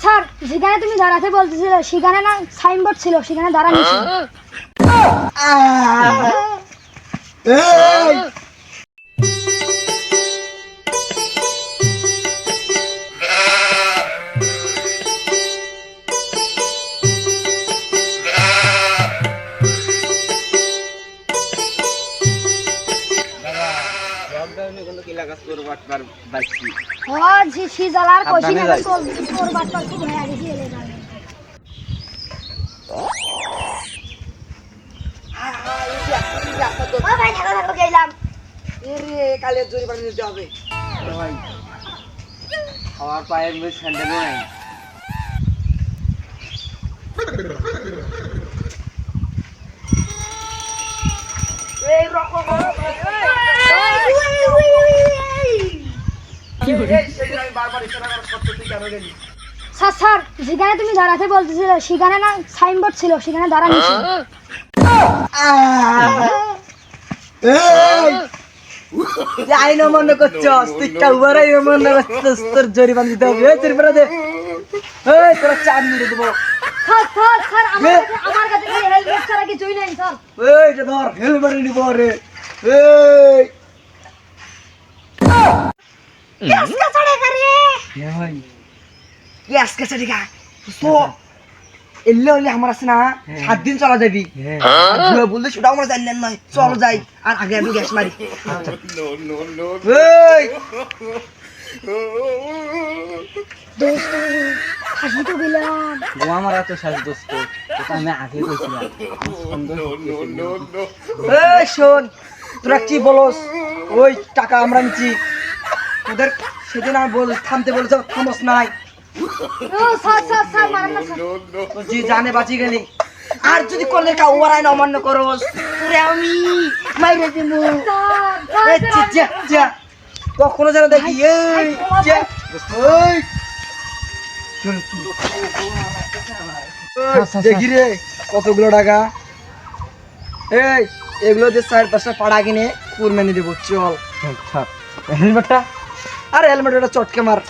Sir যেখানে তুমি দাঁড়াতে বলতেছিলে সেখানে না সাইনবোর্ড ছিল, সেখানে দাঁড়ানো ছিল। এই সিজালার কইছি না চল তোর বাটপার কি হয়ে গেছি এলে না। ও ভাই থাকো গেলাম। এরে কালে জোরে পানি দিতে হবে ভাই। আমার পায়ের মধ্যে স্যান্ডেল নাই। এই রকম স্যার স্যার যেখানে তুমি দাঁড়াতে বলতেছিলে সেখানে না সাইনবোর্ড ছিল, সেখানে দাঁড়ানো ছিল। আইন মনে করছস তুই কাউবারাই মনে করছস তোর জরিমানা দিতে হবে। জরিমানা দে। এই তোরা চাপ নিয়ে দেবো। স্যার স্যার স্যার আমার কাছে হেলমেট ছাড়া কিছুই নাই স্যার। এই যে ধর হেলমেট নিব রে। এই কেসকা চড়ে করে এ ভাই কি আজকে চড়িগা তো এলে হলে আমার আছে না 7 দিন চলা যাবি। আর বললে সেটা আমরা জানি না নয়। চল যাই আর আগে আমি গ্যাস মারি। এই দোস্ত হাসি তো গেলাম। ও আমার এত শ্বাস দোস্ত এটা আমি আগে কইছিলাম। এই শোন তোরা কি বলস ওই টাকা আমরা নিচ্ছি তোদের সেদিন আমি বল থামতে বলেছ থামস নাই। ও স্যার স্যার স্যার মারেন না স্যার। তো জি জানে বাঁচি গেলি আর যদি কোনদের কা ওরাই অমান্য করস তোরে আমি মাইরে দেবো। এই যা যা কখনো যেন দেখি। এই যা ওই দেখি রে কতগুলো টাকা। এই এগুলো যে 4-5টা পাড়া কিনে কুরবানি দেবো। চল হেলমেটটা আরে হেলমেট চটকে মার।